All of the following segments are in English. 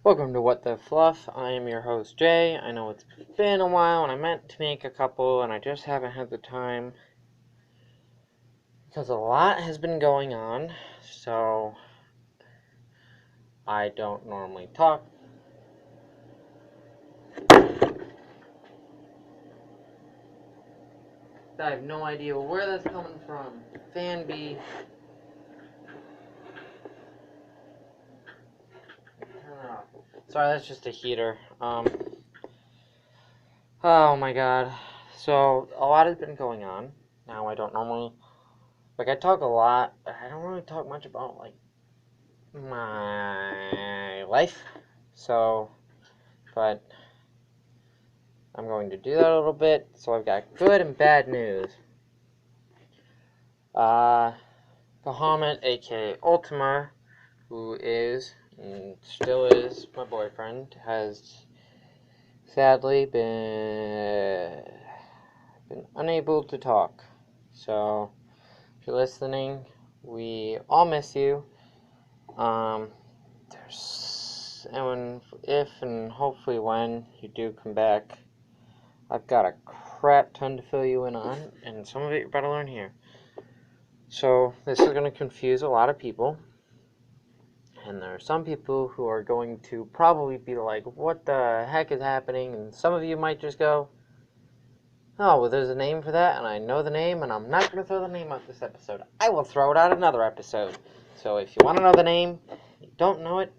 Welcome to What the Fluff. I am your host, Jay. I know it's been a while, and I meant to make a couple, and I just haven't had the time because a lot has been going on, so I don't normally talk. I have no idea where that's coming from. Fan B. Turn it off. Sorry, that's just a heater. Oh my god. So, a lot has been going on. Now, I don't normally, I talk a lot, but I don't really talk much about, my life. So, but I'm going to do that a little bit. So, I've got good and bad news. Bahamut, aka Ultima, who is, and still is, my boyfriend, has sadly been unable to talk. So, if you're listening, we all miss you. If and hopefully when you do come back, I've got a crap ton to fill you in on, and some of it you're about to learn here. So, this is going to confuse a lot of people. And there are some people who are going to probably be like, what the heck is happening? And some of you might just go, oh, well, there's a name for that, and I know the name, and I'm not going to throw the name out this episode. I will throw it out another episode. So if you want to know the name, you don't know it,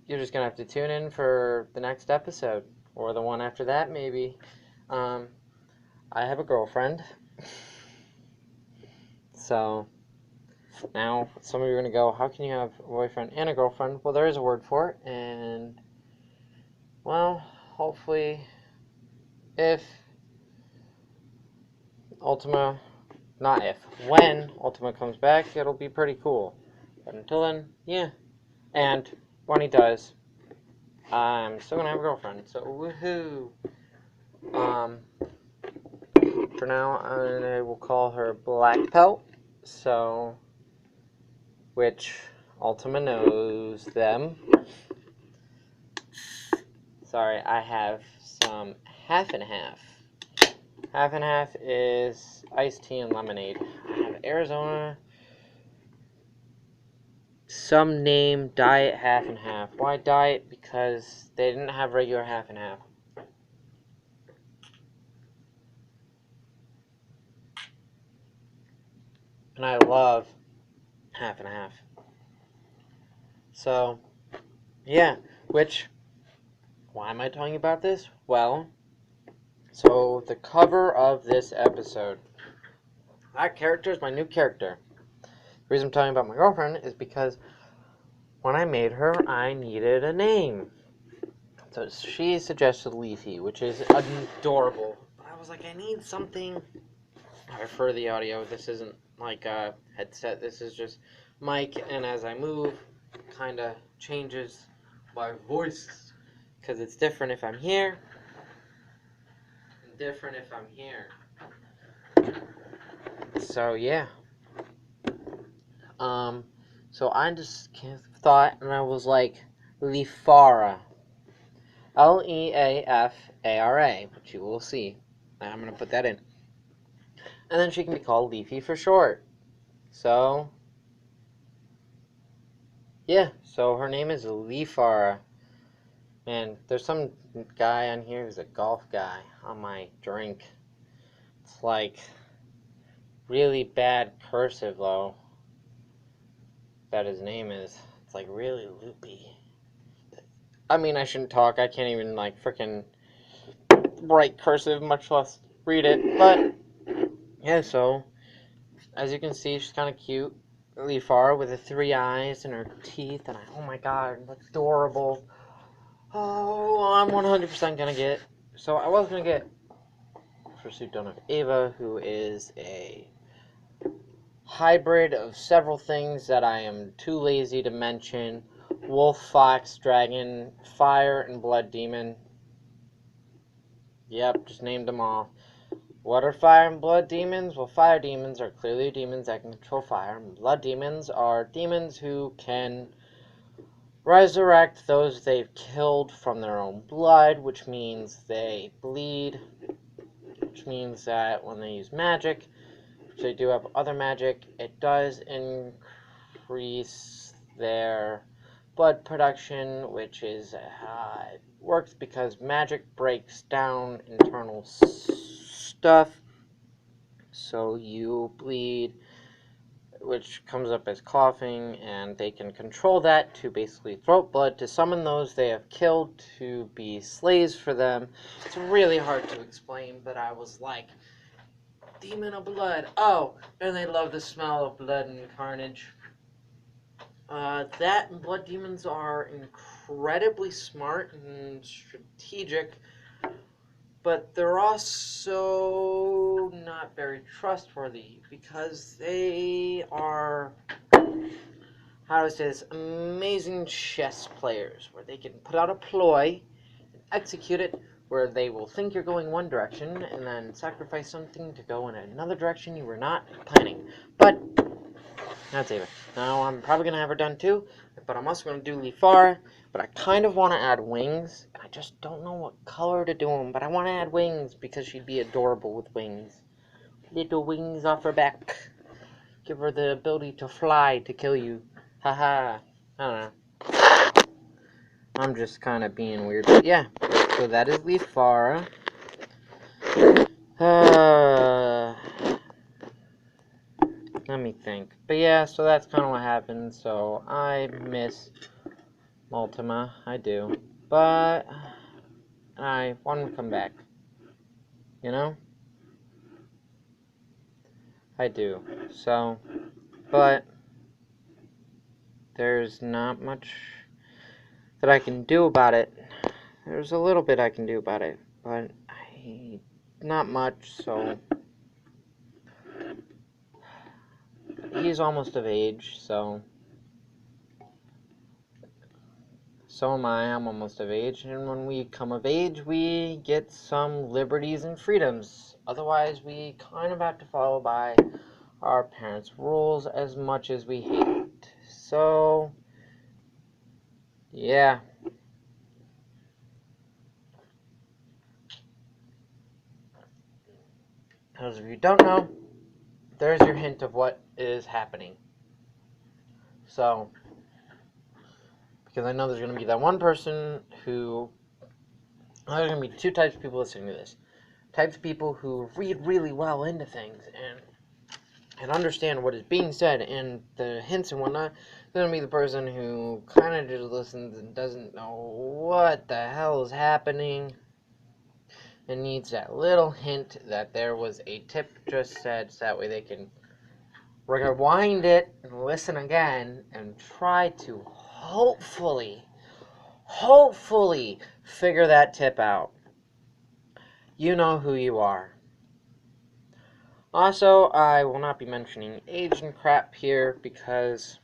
you're just going to have to tune in for the next episode, or the one after that, maybe. I have a girlfriend. So, now, some of you are going to go, how can you have a boyfriend and a girlfriend? Well, there is a word for it, and, well, hopefully, if Ultima, not if, when Ultima comes back, it'll be pretty cool. But until then, yeah. And when he does, I'm still going to have a girlfriend, so woohoo. For now, I will call her Black Pelt, so, which Ultima knows them. Sorry, I have some half and half. Half and half is iced tea and lemonade. I have Arizona, some name diet half and half. Why diet? Because they didn't have regular half and half. And I love half and half. So, yeah, why am I talking about this? Well, so the cover of this episode, that character is my new character. The reason I'm talking about my girlfriend is because when I made her, I needed a name. So she suggested Leafy, which is adorable. But I was like, I need something. I refer to the audio. This isn't like a headset. This is just mic, and as I move, kind of changes my voice. Because it's different if I'm here, and different if I'm here. So, yeah. So I just thought, and I was like, Leafara. Leafara, which you will see. And I'm going to put that in. And then she can be called Leafy for short. So, yeah. So her name is Leafara. And there's some guy on here who's a golf guy on my drink. It's like really bad cursive, though. That his name is. It's like really loopy. I mean, I shouldn't talk. I can't even freaking write cursive, much less read it. But yeah, so as you can see, she's kind of cute. Leafara with the 3 eyes and her teeth, and oh my god, that's adorable. Oh, I'm 100% gonna get. So I was gonna get Pursuit of Ava, who is a hybrid of several things that I am too lazy to mention. Wolf, fox, dragon, fire, and blood demon. Yep, just named them all. What are fire and blood demons? Well, fire demons are clearly demons that can control fire. And blood demons are demons who can resurrect those they've killed from their own blood, which means they bleed, which means that when they use magic, which they do have other magic, it does increase their blood production, which is works because magic breaks down internal stuff, so you bleed, which comes up as coughing, and they can control that to basically throat blood to summon those they have killed to be slaves for them. It's really hard to explain, but I was like, demon of blood, oh, and they love the smell of blood and carnage. That and blood demons are incredibly smart and strategic, but they're also not very trustworthy because they are, how do I say this, amazing chess players where they can put out a ploy and execute it where they will think you're going one direction and then sacrifice something to go in another direction you were not planning. But that's it. Now I'm probably going to have her done too, but I'm also going to do Leafara, but I kind of want to add wings. I just don't know what color to do them, but I want to add wings because she'd be adorable with wings. Little wings off her back. Give her the ability to fly to kill you. Haha. I don't know. I'm just kind of being weird, but yeah. So that is Leafara. Let me think. But yeah, so that's kind of what happened. So I miss Multima. I do. But I want him to come back. You know? I do. So, but there's not much that I can do about it. There's a little bit I can do about it, but not much, so he's almost of age, so am I. I'm almost of age, and when we come of age, we get some liberties and freedoms. Otherwise, we kind of have to follow by our parents' rules as much as we hate it. So, yeah. Those of you who don't know, there's your hint of what is happening. So, because I know there's going to be that one person who, there's going to be two types of people listening to this. Types of people who read really well into things and understand what is being said and the hints and whatnot. There's going to be the person who kind of just listens and doesn't know what the hell is happening and needs that little hint that there was a tip just said, so that way they can rewind it and listen again and try to hopefully figure that tip out. You know who you are. Also, I will not be mentioning age and crap here because,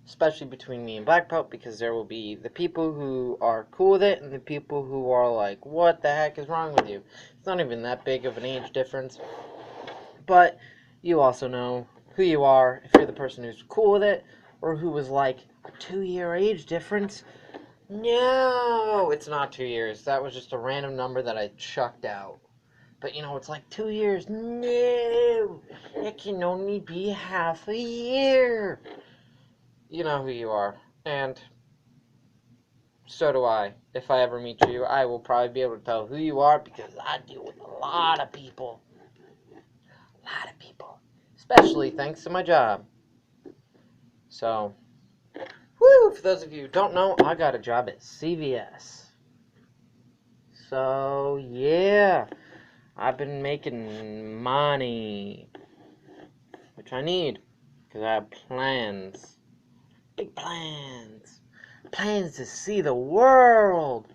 especially between me and Black Pelt, because there will be the people who are cool with it and the people who are like, what the heck is wrong with you? It's not even that big of an age difference. But you also know who you are if you're the person who's cool with it or who was like, a 2-year age difference? No, it's not 2 years. That was just a random number that I chucked out. But you know, it's like 2 years. No, it can only be half a year. You know who you are. And so do I. If I ever meet you, I will probably be able to tell who you are because I deal with a lot of people. Especially thanks to my job. So, woo, for those of you who don't know, I got a job at CVS. So, yeah, I've been making money, which I need, because I have plans. Big plans. Plans to see the world.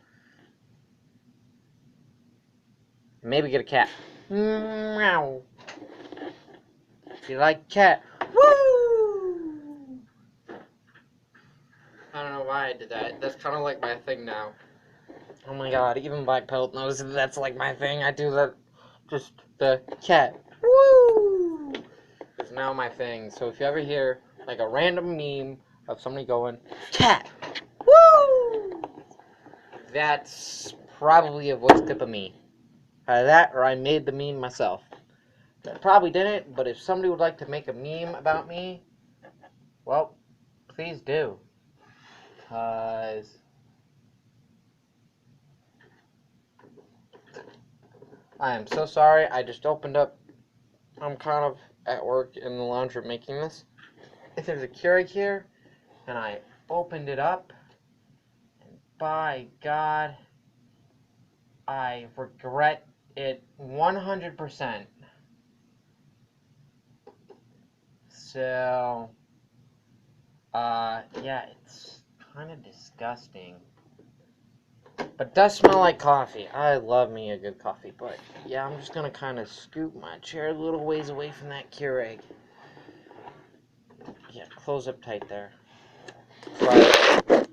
Maybe get a cat. Meow. If you like cat, woo! I don't know why I did that. That's kind of like my thing now. Oh my god, even Black Pelt knows that that's like my thing. I do that, just the cat. Woo! It's now my thing. So if you ever hear like a random meme of somebody going, cat, woo! That's probably a voice clip of me. Either that or I made the meme myself. I probably didn't, but if somebody would like to make a meme about me, well, please do. Because I am so sorry. I just opened up. I'm kind of at work in the laundry making this. If there's a Keurig here, and I opened it up, and by God, I regret it 100%. So, yeah, it's kind of disgusting. But it does smell like coffee. I love me a good coffee. But, yeah, I'm just going to kind of scoot my chair a little ways away from that Keurig. Yeah, close up tight there. But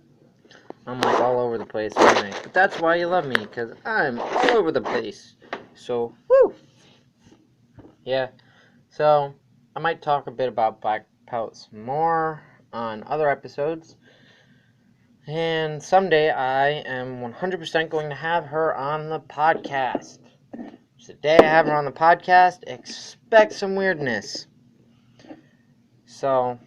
I'm like all over the place anyway. But that's why you love me, because I'm all over the place. So, woo! Yeah, so I might talk a bit about Black Pelt more on other episodes. And someday I am 100% going to have her on the podcast. So the day I have her on the podcast, expect some weirdness. So,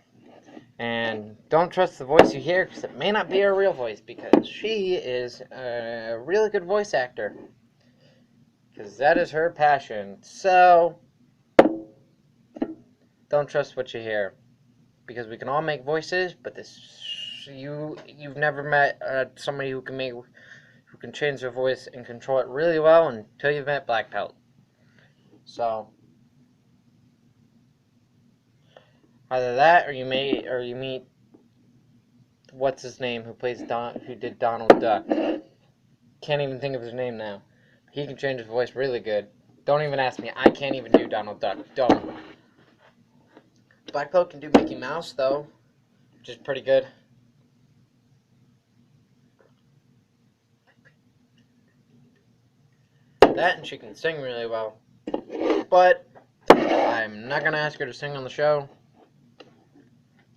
and don't trust the voice you hear, because it may not be her real voice, because she is a really good voice actor. Because that is her passion. So, don't trust what you hear. Because we can all make voices, but you've never met somebody who can change their voice and control it really well until you've met Black Pelt. So either that, or you meet what's his name who did Donald Duck. Can't even think of his name now. He can change his voice really good. Don't even ask me. I can't even do Donald Duck. Don't. Black Pelt can do Mickey Mouse though, which is pretty good. That, and she can sing really well. But I'm not going to ask her to sing on the show,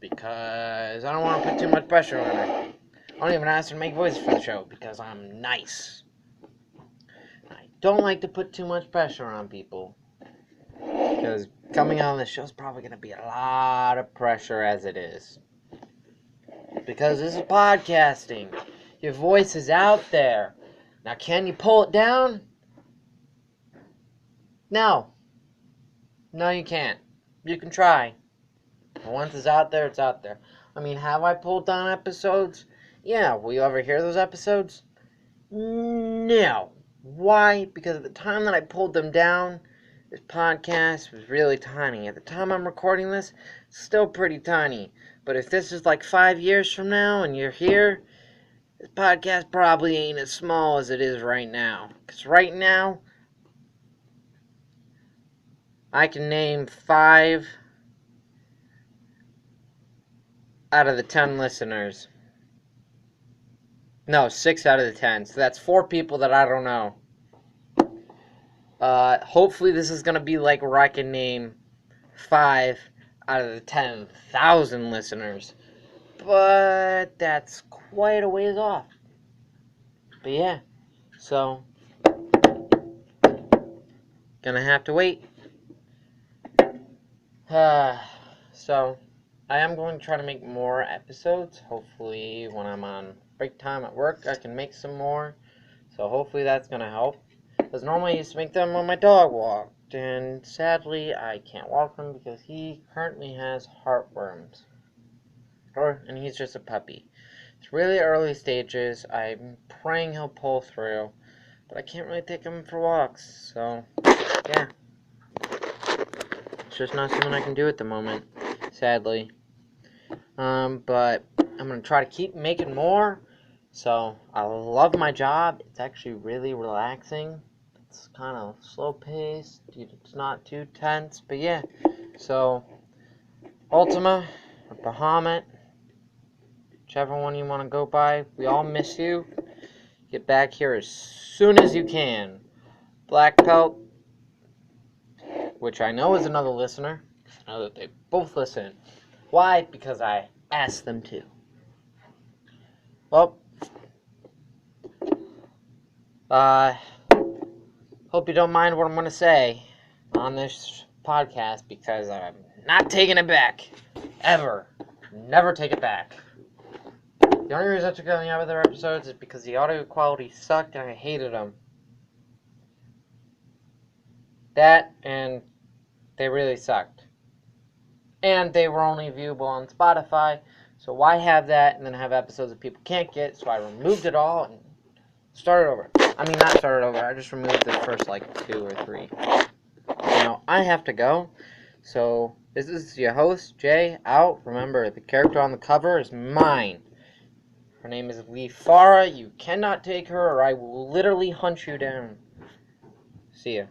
because I don't want to put too much pressure on her. I don't even ask her to make voices for the show, because I'm nice. I don't like to put too much pressure on people, because coming on this show is probably going to be a lot of pressure as it is. Because this is podcasting. Your voice is out there. Now, can you pull it down? No. No, you can't. You can try. But once it's out there, it's out there. I mean, have I pulled down episodes? Yeah. Will you ever hear those episodes? No. Why? Because at the time that I pulled them down, this podcast was really tiny. At the time I'm recording this, it's still pretty tiny. But if this is like 5 years from now and you're here, this podcast probably ain't as small as it is right now. Because right now, I can name 5 out of the 10 listeners. No, 6 out of the 10. So that's 4 people that I don't know. Hopefully this is going to be like where I can name 5 out of the 10,000 listeners. But that's quite a ways off. But yeah, so gonna have to wait. So I am going to try to make more episodes. Hopefully when I'm on break time at work, I can make some more. So hopefully that's gonna help. Because normally I used to make them when my dog walked. And sadly, I can't walk him because he currently has heartworms. And he's just a puppy. It's really early stages. I'm praying he'll pull through. But I can't really take him for walks. So, yeah. It's just not something I can do at the moment, sadly. But I'm going to try to keep making more. So, I love my job. It's actually really relaxing. It's kind of slow-paced. It's not too tense. But yeah. So, Ultima, or Bahamut, whichever one you want to go by, we all miss you. Get back here as soon as you can. Black Pelt, which I know is another listener. I know that they both listen. Why? Because I ask them to. Well, hope you don't mind what I'm going to say on this podcast, because I'm not taking it back. Ever. Never take it back. The only reason I took it on the other episodes is because the audio quality sucked and I hated them. That, and they really sucked. And they were only viewable on Spotify, so why have that and then have episodes that people can't get? So I removed it all and started over. I mean, not started over, I just removed the first, 2 or 3. Now, I have to go, so this is your host, Jay, out. Remember, the character on the cover is mine. Her name is Leafara. You cannot take her or I will literally hunt you down. See ya.